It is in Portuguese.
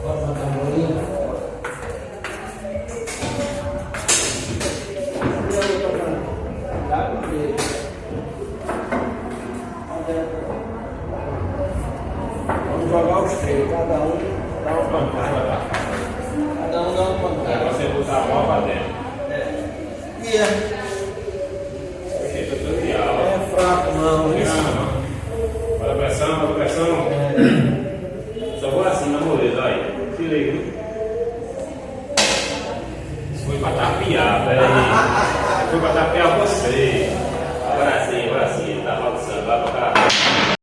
Bota na tamborim. Vamos jogar os três, cada um dá uma pancada. Cada um dá uma pancada. Você botar a mão pra dentro. É fraco não, isso. Bota pressão, bota pressão. Só vou assim na moleza, aí. Tirei, viu? Isso foi pra tapear, peraí. Foi pra tapear você. Agora sim, tá balançando. Vai pra